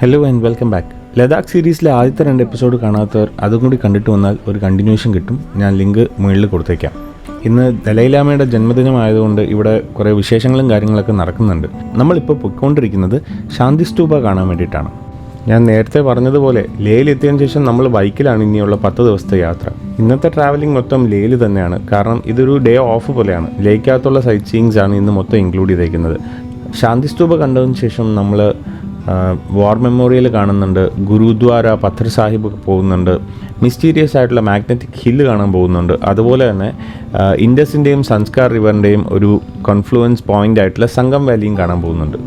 Hello and welcome back. Ladakh സീരീസിലെ ആദ്യത്തെ 2 episode കാണാത്തവർ അതും കൂടി കണ്ടിട്ട് വന്നാൽ ഒരു കണ്ടിന്യൂഷൻ കിട്ടും. ഞാൻ ലിങ്ക് മുകളിൽ കൊടുത്തേക്കാം. ഇന്ന് ദലൈലാമയുടെ ജന്മദിനമായതുകൊണ്ട് ഇവിടെ കുറേ വിശേഷങ്ങളും കാര്യങ്ങളൊക്കെ നടക്കുന്നുണ്ട്. നമ്മളിപ്പോൾ പൊയ്ക്കൊണ്ടിരിക്കുന്നത് ശാന്തി സ്തൂപ കാണാൻ വേണ്ടിയിട്ടാണ്. ഞാൻ നേരത്തെ പറഞ്ഞതുപോലെ ലേയിൽ എത്തിയതിനു ശേഷം നമ്മൾ ബൈക്കിലാണ് ഇനിയുള്ള 10 ദിവസത്തെ യാത്ര. ഇന്നത്തെ ട്രാവലിംഗ് മൊത്തം ലേയിൽ തന്നെയാണ്. കാരണം ഇതൊരു ഡേ ഓഫ് പോലെയാണ്. ലേക്കകത്തുള്ള സൈറ്റ് സീയിങ്സ് ആണ് ഇന്ന് മൊത്തം ഇൻക്ലൂഡ് ചെയ്തേക്കുന്നത്. ശാന്തി സ്തൂപ കണ്ടതിന് ശേഷം നമ്മൾ വാർ മെമ്മോറിയൽ കാണുന്നുണ്ട്, ഗുരുദ്വാര പത്ഥർ സാഹിബ് പോകുന്നുണ്ട്, മിസ്റ്റീരിയസ് ആയിട്ടുള്ള മാഗ്നറ്റിക് ഹില്ല് കാണാൻ പോകുന്നുണ്ട്. അതുപോലെ തന്നെ ഇൻഡസിൻ്റെയും സംസ്കാർ റിവറിൻ്റെയും ഒരു കോൺഫ്ലുവൻസ് പോയിൻ്റ് ആയിട്ടുള്ള സംഗം വാലിയും കാണാൻ പോകുന്നുണ്ട്.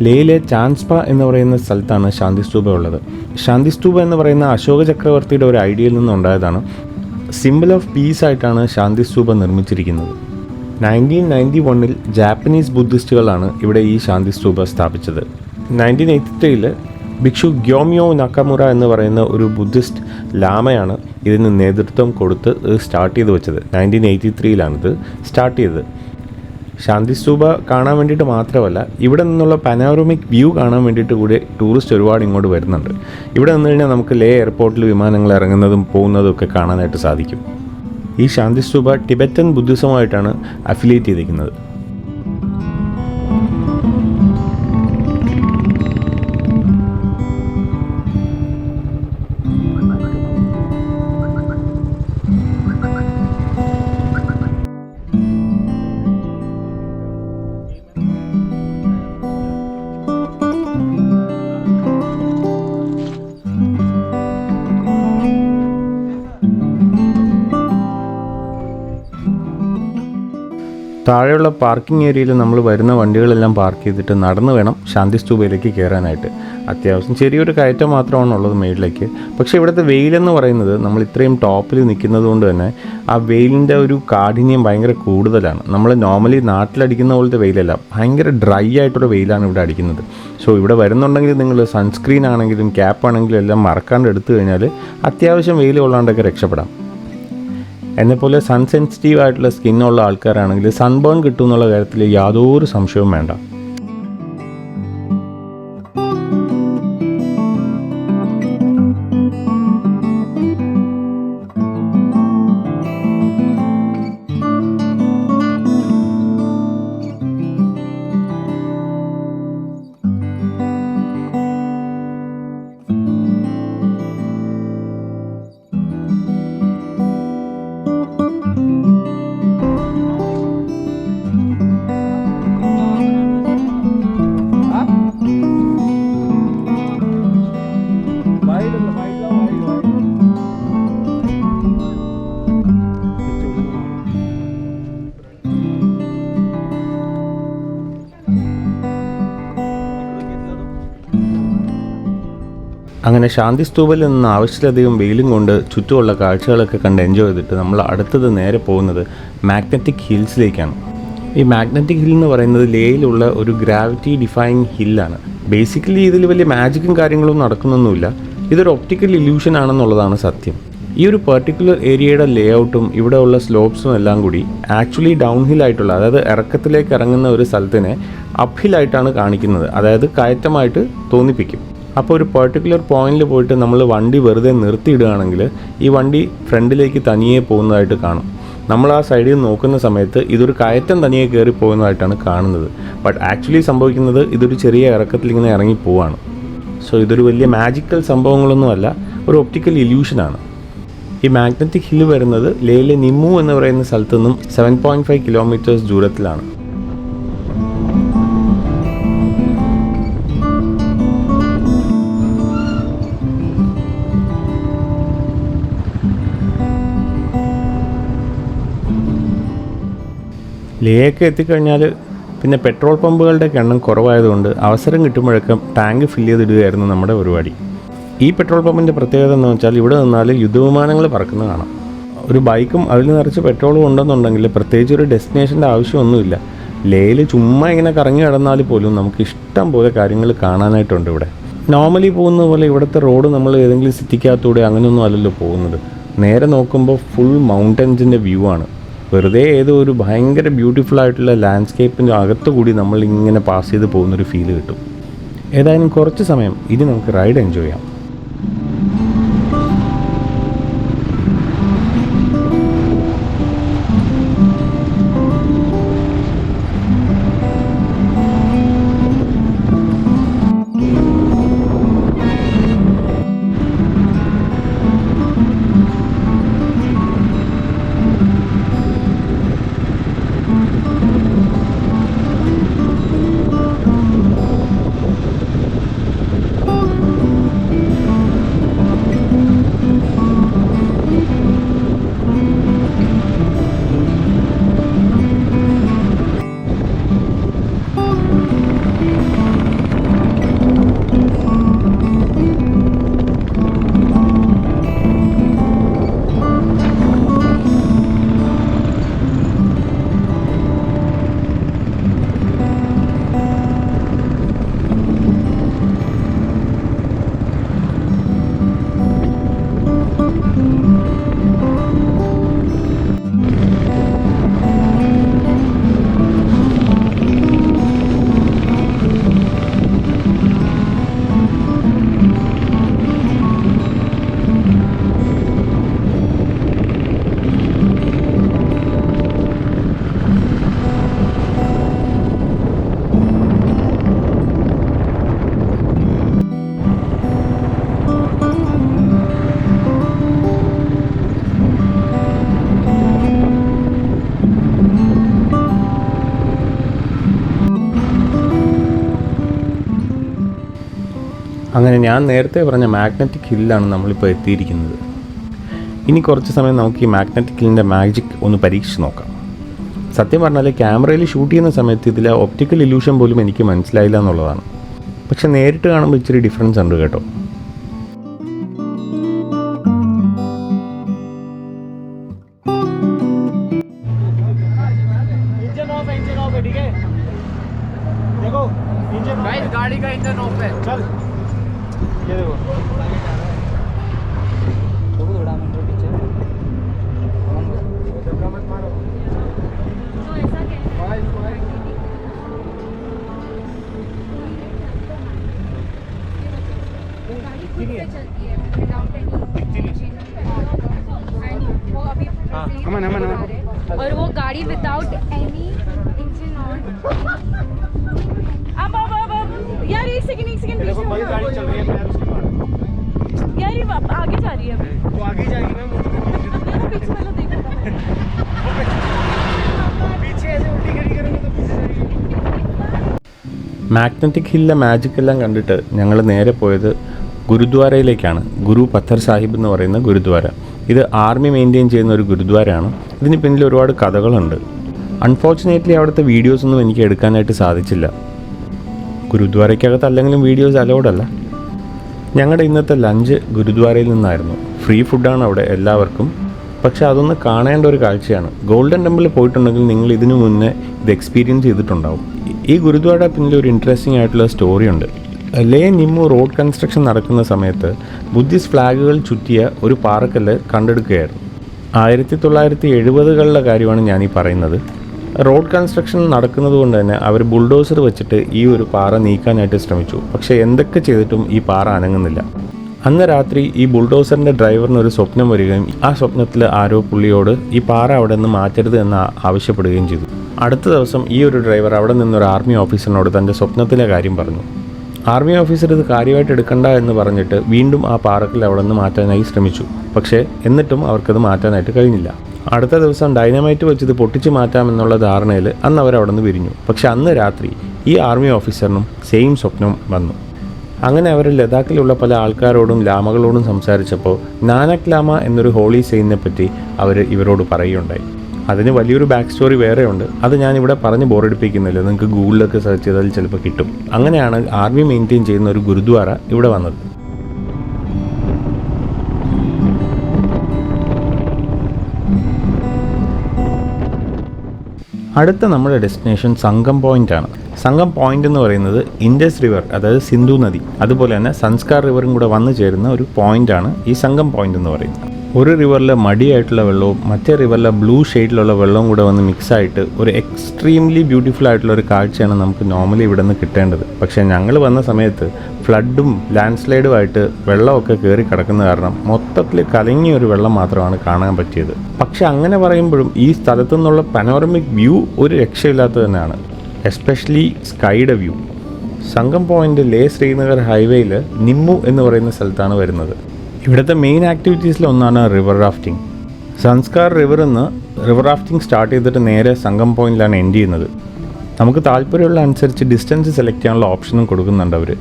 ലേയിലെ ചാൻസ്പ എന്ന് പറയുന്ന സ്ഥലത്താണ് ശാന്തി സ്തൂപ ഉള്ളത്. ശാന്തി സ്തൂപ എന്ന് പറയുന്ന അശോക ചക്രവർത്തിയുടെ ഒരു ഐഡിയയിൽ നിന്നുണ്ടായതാണ്. സിമ്പിൾ ഓഫ് പീസ് ആയിട്ടാണ് ശാന്തി സ്തൂപ നിർമ്മിച്ചിരിക്കുന്നത്. 1991 ജാപ്പനീസ് ബുദ്ധിസ്റ്റുകളാണ് ഇവിടെ ഈ ശാന്തി സ്തൂപ സ്ഥാപിച്ചത്. 1983 ഭിക്ഷു ഗ്യോമിയോ നക്കമുറ എന്ന് പറയുന്ന ഒരു ബുദ്ധിസ്റ്റ് ലാമയാണ് ഇതിന് നേതൃത്വം കൊടുത്ത് സ്റ്റാർട്ട് ചെയ്ത് വെച്ചത്. 1983 സ്റ്റാർട്ട് ചെയ്തത്. ശാന്തി സ്തൂപ കാണാൻ വേണ്ടിയിട്ട് മാത്രമല്ല, ഇവിടെ നിന്നുള്ള പനോരമിക് വ്യൂ കാണാൻ വേണ്ടിയിട്ട് കൂടി ടൂറിസ്റ്റ് ഒരുപാട് ഇങ്ങോട്ട് വരുന്നുണ്ട്. ഇവിടെ നിന്ന് കഴിഞ്ഞാൽ നമുക്ക് ലേ എയർപോർട്ടിൽ വിമാനങ്ങൾ ഇറങ്ങുന്നതും പോകുന്നതും ഒക്കെ കാണാനായിട്ട് സാധിക്കും. ഈ ശാന്തി സ്തൂപ ടിബറ്റൻ ബുദ്ധിസമായിട്ടാണ് അഫിലിയേറ്റ് ചെയ്തിരിക്കുന്നത്. താഴെയുള്ള പാർക്കിംഗ് ഏരിയയിൽ നമ്മൾ വരുന്ന വണ്ടികളെല്ലാം പാർക്ക് ചെയ്തിട്ട് നടന്നു വേണം ശാന്തി സ്തൂപയിലേക്ക് കയറാനായിട്ട്. അത്യാവശ്യം ചെറിയൊരു കയറ്റം മാത്രമാണ് ഉള്ളത് മേളിലേക്ക്. പക്ഷേ ഇവിടുത്തെ വെയിലെന്ന് പറയുന്നത് നമ്മൾ ഇത്രയും ടോപ്പിൽ നിൽക്കുന്നത് കൊണ്ട് തന്നെ ആ വെയിലിൻ്റെ ഒരു കാഠിന്യം ഭയങ്കര കൂടുതലാണ്. നമ്മൾ നോർമലി നാട്ടിലടിക്കുന്ന പോലത്തെ വെയിലല്ല, ഭയങ്കര ഡ്രൈ ആയിട്ടുള്ള വെയിലാണ് ഇവിടെ അടിക്കുന്നത്. സോ ഇവിടെ വരുന്നുണ്ടെങ്കിൽ നിങ്ങൾ സൺസ്ക്രീൻ ആണെങ്കിലും ക്യാപ്പ് ആണെങ്കിലും എല്ലാം മറക്കാണ്ട് എടുത്തു കഴിഞ്ഞാൽ അത്യാവശ്യം വെയിൽ കൊള്ളാണ്ടൊക്കെ രക്ഷപ്പെടാം. എന്നെപ്പോലെ സൺ സെൻസിറ്റീവ് ആയിട്ടുള്ള സ്കിന്നുള്ള ആൾക്കാരാണെങ്കിൽ സൺബേൺ കിട്ടും എന്നുള്ള കാര്യത്തിൽ യാതൊരു സംശയവും വേണ്ട. അങ്ങനെ ശാന്തി സ്തൂപയിൽ നിന്ന് ആവശ്യത്തിലധികം വെയിലും കൊണ്ട് ചുറ്റുമുള്ള കാഴ്ചകളൊക്കെ കണ്ട് എൻജോയ് ചെയ്തിട്ട് നമ്മൾ അടുത്തത് നേരെ പോകുന്നത് മാഗ്നറ്റിക് ഹിൽസിലേക്കാണ്. ഈ മാഗ്നറ്റിക് ഹിൽ എന്ന് പറയുന്നത് ലേയിലുള്ള ഒരു ഗ്രാവിറ്റി ഡിഫൈങ് ഹില്ലാണ്. ബേസിക്കലി ഇതിൽ വലിയ മാജിക്കും കാര്യങ്ങളൊന്നും നടക്കുന്നൊന്നുമില്ല. ഇതൊരു ഒപ്റ്റിക്കൽ ഇല്യൂഷൻ ആണെന്നുള്ളതാണ് സത്യം. ഈ ഒരു പെർട്ടിക്കുലർ ഏരിയയുടെ ലേ ഔട്ടും ഇവിടെ ഉള്ള സ്ലോപ്സും എല്ലാം കൂടി ആക്ച്വലി ഡൗൺ ഹില്ലായിട്ടുള്ള, അതായത് ഇറക്കത്തിലേക്ക് ഇറങ്ങുന്ന ഒരു സ്ഥലത്തിനെ അപ്പ് ഹില്ലായിട്ടാണ് കാണിക്കുന്നത്. അതായത് കയറ്റമായിട്ട് തോന്നിപ്പിക്കും. അപ്പോൾ ഒരു പെർട്ടിക്കുലർ പോയിന്റിൽ പോയിട്ട് നമ്മൾ വണ്ടി വെറുതെ നിർത്തിയിടുകയാണെങ്കിൽ ഈ വണ്ടി ഫ്രണ്ടിലേക്ക് തനിയെ പോകുന്നതായിട്ട് കാണും. നമ്മൾ ആ സൈഡിൽ നോക്കുന്ന സമയത്ത് ഇതൊരു കയറ്റം തനിയെ കയറി പോകുന്നതായിട്ടാണ് കാണുന്നത്. ബട്ട് ആക്ച്വലി സംഭവിക്കുന്നത് ഇതൊരു ചെറിയ ഇറക്കത്തിൽ ഇങ്ങനെ ഇറങ്ങി പോവാണ്. സോ ഇതൊരു വലിയ മാജിക്കൽ സംഭവങ്ങളൊന്നുമല്ല, ഒരു ഒപ്റ്റിക്കൽ ഇല്യൂഷനാണ്. ഈ മാഗ്നറ്റിക് ഹില്ല് വരുന്നത് ലേയിലെ നിമ്മു എന്ന് പറയുന്ന സ്ഥലത്തു നിന്നും 7.5 കിലോമീറ്റേഴ്സ് ദൂരത്തിലാണ്. ലേയൊക്കെ എത്തിക്കഴിഞ്ഞാൽ പിന്നെ പെട്രോൾ പമ്പുകളുടെ എണ്ണം കുറവായതുകൊണ്ട് അവസരം കിട്ടുമ്പോഴൊക്കെ ടാങ്ക് ഫില്ല് ചെയ്തിടുകയായിരുന്നു നമ്മുടെ പരിപാടി. ഈ പെട്രോൾ പമ്പിൻ്റെ പ്രത്യേകത എന്ന് വെച്ചാൽ ഇവിടെ നിന്നാൽ യുദ്ധവിമാനങ്ങൾ പറക്കുന്നത് കാണാം. ഒരു ബൈക്കും അതിൽ നിറച്ച് പെട്രോളും ഉണ്ടെന്നുണ്ടെങ്കിൽ പ്രത്യേകിച്ച് ഒരു ഡെസ്റ്റിനേഷൻ്റെ ആവശ്യമൊന്നുമില്ല. ലേയിൽ ചുമ്മാ ഇങ്ങനെ കറങ്ങി കിടന്നാൽ പോലും നമുക്ക് ഇഷ്ടം പോലെ കാര്യങ്ങൾ കാണാനായിട്ടുണ്ട് ഇവിടെ. നോർമലി പോകുന്ന പോലെ ഇവിടുത്തെ റോഡ് നമ്മൾ ഏതെങ്കിലും സിറ്റിക്കകത്തൂടെ അങ്ങനെയൊന്നും അല്ലല്ലോ പോകുന്നത്. നേരെ നോക്കുമ്പോൾ ഫുൾ മൗണ്ടൻസിൻ്റെ വ്യൂ ആണ്. വെറുതെ ഏതോ ഒരു ഭയങ്കര ബ്യൂട്ടിഫുൾ ആയിട്ടുള്ള ലാൻഡ്സ്കേപ്പിൻ്റെ അകത്തുകൂടി നമ്മൾ ഇങ്ങനെ പാസ് ചെയ്ത് പോകുന്നൊരു ഫീല് കിട്ടും. ഏതായാലും കുറച്ച് സമയം ഇനി നമുക്ക് റൈഡ് എൻജോയ് ചെയ്യാം. അങ്ങനെ ഞാൻ നേരത്തെ പറഞ്ഞ മാഗ്നറ്റിക് ഹില്ലാണ് നമ്മളിപ്പോൾ എത്തിയിരിക്കുന്നത്. ഇനി കുറച്ച് സമയം നമുക്ക് ഈ മാഗ്നറ്റിക് ഹില്ലിൻ്റെ മാജിക് ഒന്ന് പരീക്ഷിച്ച് നോക്കാം. സത്യം പറഞ്ഞാൽ ക്യാമറയിൽ ഷൂട്ട് ചെയ്യുന്ന സമയത്ത് ഇതിലെ ഒപ്റ്റിക്കൽ ഇല്യൂഷൻ പോലും എനിക്ക് മനസ്സിലായില്ല എന്നുള്ളതാണ്. പക്ഷെ നേരിട്ട് കാണുമ്പോൾ ഇച്ചിരി ഡിഫറൻസ് ഉണ്ട് കേട്ടോ. गाड़ी का इंजन ऑफ है. चल ये देखो थोड़ा मिनट पीछे मत मारो. तो ऐसा क्या है गाड़ी खुद से चलती है विदाउट एनी एंड वो अभी अमन और वो गाड़ी विदाउट एनी इंजन ऑन. यार एक सेकंड पीछे कोई गाड़ी चल रही है यार ये आगे जा रही है अभी. वो आगे जाएगी ना पीछे वाला देखो पीछे ऐसे उल्टी खड़ी करेंगे तो पीछे जाएगी. മാഗ്നറ്റിക് ഹില്ലിലെ മാജിക് എല്ലാം കണ്ടിട്ട് ഞങ്ങൾ നേരെ പോയത് ഗുരുദ്വാരയിലേക്കാണ്. ഗുരു പത്ഥർ സാഹിബ് എന്ന് പറയുന്ന ഗുരുദ്വാര. ഇത് ആർമി മെയിൻറ്റെയിൻ ചെയ്യുന്ന ഒരു ഗുരുദ്വാരയാണ്. ഇതിന് പിന്നിൽ ഒരുപാട് കഥകളുണ്ട്. അൺഫോർച്ചുനേറ്റ്ലി അവിടുത്തെ വീഡിയോസൊന്നും എനിക്ക് എടുക്കാനായിട്ട് സാധിച്ചില്ല. ഗുരുദ്വാരയ്ക്കകത്ത് അല്ലെങ്കിലും വീഡിയോസ് അലൗഡല്ല. ഞങ്ങളുടെ ഇന്നത്തെ ലഞ്ച് ഗുരുദ്വാരയിൽ നിന്നായിരുന്നു. ഫ്രീ ഫുഡാണ് അവിടെ എല്ലാവർക്കും. പക്ഷെ അതൊന്ന് കാണേണ്ട ഒരു കാഴ്ചയാണ്. ഗോൾഡൻ ടെമ്പിളിൽ പോയിട്ടുണ്ടെങ്കിൽ നിങ്ങൾ ഇതിനു മുന്നേ ഇത് എക്സ്പീരിയൻസ് ചെയ്തിട്ടുണ്ടാവും. ഈ ഗുരുദ്വാര പിന്നിൽ ഒരു ഇൻട്രസ്റ്റിംഗ് ആയിട്ടുള്ള സ്റ്റോറി ഉണ്ട്. ലേ നിമ്മു റോഡ് കൺസ്ട്രക്ഷൻ നടക്കുന്ന സമയത്ത് ബുദ്ധിസ്റ്റ് ഫ്ലാഗുകൾ ചുറ്റിയ ഒരു പാറക്കല്ല് കണ്ടെടുക്കുകയായിരുന്നു. 1970കളിലെ കാര്യമാണ് ഞാനീ പറയുന്നത്. റോഡ് കൺസ്ട്രക്ഷൻ നടക്കുന്നത് കൊണ്ട് തന്നെ അവർ ബുൾഡോസർ വെച്ചിട്ട് ഈ ഒരു പാറ നീക്കാനായിട്ട് ശ്രമിച്ചു. പക്ഷേ എന്തൊക്കെ ചെയ്തിട്ടും ഈ പാറ അനങ്ങുന്നില്ല. അന്ന് രാത്രി ഈ ബുൾഡോസറിൻ്റെ ഡ്രൈവറിന് ഒരു സ്വപ്നം വരികയും ആ സ്വപ്നത്തിൽ ആരോ പുള്ളിയോട് ഈ പാറ അവിടെ നിന്ന് മാറ്റരുത് എന്ന് ആവശ്യപ്പെടുകയും ചെയ്തു. അടുത്ത ദിവസം ഈ ഒരു ഡ്രൈവർ അവിടെ നിന്നൊരു ആർമി ഓഫീസറിനോട് തൻ്റെ സ്വപ്നത്തിലെ കാര്യം പറഞ്ഞു. ആർമി ഓഫീസർ ഇത് കാര്യമായിട്ട് എടുക്കണ്ട എന്ന് പറഞ്ഞിട്ട് വീണ്ടും ആ പാറക്കൽ അവിടെ നിന്ന് മാറ്റാനായി ശ്രമിച്ചു. പക്ഷേ എന്നിട്ടും അവർക്കത് മാറ്റാനായിട്ട് കഴിഞ്ഞില്ല. അടുത്ത ദിവസം ഡൈനമൈറ്റ് വെച്ചത് പൊട്ടിച്ച് മാറ്റാമെന്നുള്ള ധാരണയിൽ അന്ന് അവരവിടെ നിന്ന് പിരിഞ്ഞു. പക്ഷെ അന്ന് രാത്രി ഈ ആർമി ഓഫീസറിനും സെയിം സ്വപ്നം വന്നു. അങ്ങനെ അവർ ലഡാക്കിലുള്ള പല ആൾക്കാരോടും ലാമകളോടും സംസാരിച്ചപ്പോൾ നാനക് ലാമ എന്നൊരു ഹോളി സെയിനെ പറ്റി അവർ ഇവരോട് പറയുകയുണ്ടായി. അതിന് വലിയൊരു ബാക്ക് സ്റ്റോറി വേറെയുണ്ട്. അത് ഞാനിവിടെ പറഞ്ഞ് ബോറടിപ്പിക്കുന്നില്ല. നിങ്ങൾക്ക് ഗൂഗിളിലൊക്കെ സെർച്ച് ചെയ്താൽ ചിലപ്പോൾ കിട്ടും. അങ്ങനെയാണ് ആർമി മെയിൻറ്റെയിൻ ചെയ്യുന്ന ഒരു ഗുരുദ്വാര ഇവിടെ വന്നത്. അടുത്ത നമ്മുടെ ഡെസ്റ്റിനേഷൻ സംഗം പോയിൻ്റ് ആണ്. സംഗം പോയിൻ്റ് എന്ന് പറയുന്നത് ഇൻഡസ് റിവർ, അതായത് സിന്ധു നദി, അതുപോലെ തന്നെ സൻസ്കാർ റിവറും കൂടെ വന്നു ചേരുന്ന ഒരു പോയിൻ്റാണ് ഈ സംഗം പോയിൻ്റ് എന്ന് പറയുന്നത്. ഒരു റിവറിലെ മടിയായിട്ടുള്ള വെള്ളവും മറ്റേ റിവറിലെ ബ്ലൂ ഷെയ്ഡിലുള്ള വെള്ളവും കൂടെ വന്ന് മിക്സായിട്ട് ഒരു എക്സ്ട്രീംലി ബ്യൂട്ടിഫുൾ ആയിട്ടുള്ള ഒരു കാഴ്ചയാണ് നമുക്ക് നോർമലി ഇവിടെ നിന്ന് കിട്ടേണ്ടത്. പക്ഷേ ഞങ്ങൾ വന്ന സമയത്ത് ഫ്ലഡും ലാൻഡ് സ്ലൈഡുമായിട്ട് വെള്ളമൊക്കെ കയറി കിടക്കുന്ന കാരണം മൊത്തത്തിൽ കലങ്ങിയ ഒരു വെള്ളം മാത്രമാണ് കാണാൻ പറ്റിയത്. പക്ഷെ അങ്ങനെ പറയുമ്പോഴും ഈ സ്ഥലത്തു നിന്നുള്ള പനോറമിക് വ്യൂ ഒരു രക്ഷയില്ലാത്തത് തന്നെയാണ്, എസ്പെഷ്യലി സ്കൈയുടെ വ്യൂ. സംഗം പോയിൻ്റ് ലേ ശ്രീനഗർ ഹൈവേയിൽ നിമ്മു എന്ന് പറയുന്ന സ്ഥലത്താണ് വരുന്നത്. ഇവിടുത്തെ മെയിൻ ആക്ടിവിറ്റീസിലൊന്നാണ് റിവർ റാഫ്റ്റിംഗ്. സംസ്കാർ റിവറിൽ നിന്ന് റിവർ റാഫ്റ്റിംഗ് സ്റ്റാർട്ട് ചെയ്തിട്ട് നേരെ സംഗം പോയിന്റിലാണ് എൻഡ് ചെയ്യുന്നത്. നമുക്ക് താല്പര്യമുള്ള അനുസരിച്ച് ഡിസ്റ്റൻസ് സെലക്ട് ചെയ്യാനുള്ള ഓപ്ഷനും കൊടുക്കുന്നുണ്ട് അവർ.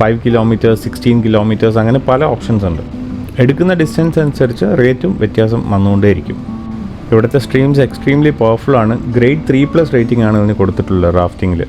5 കിലോമീറ്റേഴ്സ്, 16 കിലോമീറ്റേഴ്സ്, അങ്ങനെ പല ഓപ്ഷൻസ് ഉണ്ട്. എടുക്കുന്ന ഡിസ്റ്റൻസ് അനുസരിച്ച് റേറ്റും വ്യത്യാസം വന്നുകൊണ്ടേയിരിക്കും. ഇവിടുത്തെ സ്ട്രീംസ് എക്സ്ട്രീംലി പവർഫുൾ ആണ്. ഗ്രേഡ് 3+ റേറ്റിംഗ് ആണ് ഇതിന് കൊടുത്തിട്ടുള്ളത് റാഫ്റ്റിങ്ങിൽ.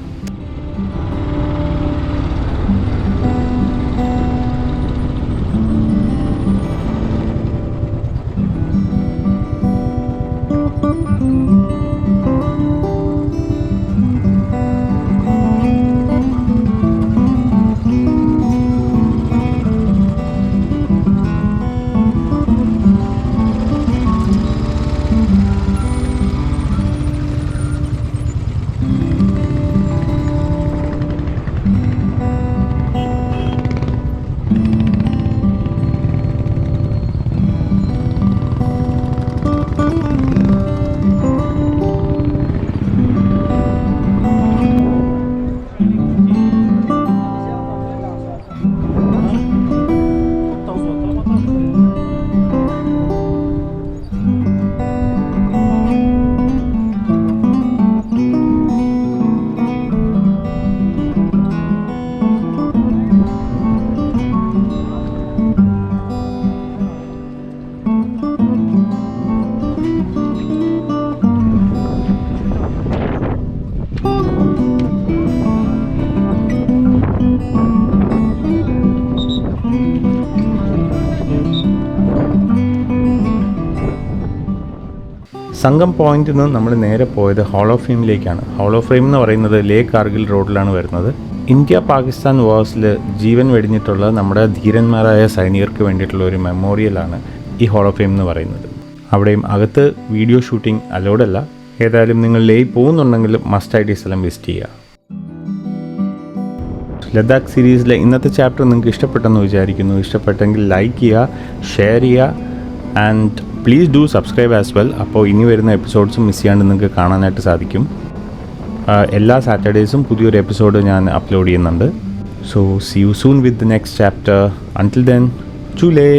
സംഗം പോയിന്റിൽ നിന്ന് നമ്മൾ നേരെ പോയത് ഹോൾ ഓഫ് ഫെയിമിലേക്കാണ്. ഹോൾ ഓഫ് ഫെയിം എന്ന് പറയുന്നത് ലേ കാർഗിൽ റോഡിലാണ് വരുന്നത്. ഇന്ത്യ പാകിസ്ഥാൻ വാർസിൽ ജീവൻ വെടിഞ്ഞിട്ടുള്ള നമ്മുടെ ധീരന്മാരായ സൈനികർക്ക് വേണ്ടിയിട്ടുള്ള ഒരു മെമ്മോറിയലാണ് ഈ ഹോൾ ഓഫ് ഫെയിം എന്ന് പറയുന്നത്. അവിടെയും അകത്ത് വീഡിയോ ഷൂട്ടിംഗ് അലൗഡല്ല. ഏതായാലും നിങ്ങൾ ലേ പോകുന്നുണ്ടെങ്കിൽ മസ്റ്റായിട്ട് ഈ സ്ഥലം വിസിറ്റ് ചെയ്യുക. ലഡാക്ക് സീരീസിലെ ഇന്നത്തെ ചാപ്റ്റർ നിങ്ങൾക്ക് ഇഷ്ടപ്പെട്ടെന്ന് വിചാരിക്കുന്നു. ഇഷ്ടപ്പെട്ടെങ്കിൽ ലൈക്ക് ചെയ്യുക, ഷെയർ ചെയ്യുക, and please do subscribe as well. അപ്പോൾ ഇനി വരുന്ന എപ്പിസോഡ്സും മിസ് ചെയ്യാണ്ട് നിങ്ങൾക്ക് കാണാനായിട്ട് സാധിക്കും. എല്ലാ സാറ്റർഡേയ്സും പുതിയൊരു എപ്പിസോഡ് ഞാൻ അപ്ലോഡ് ചെയ്യുന്നുണ്ട്. So see you soon with the next chapter. Until then, ചൂലേ.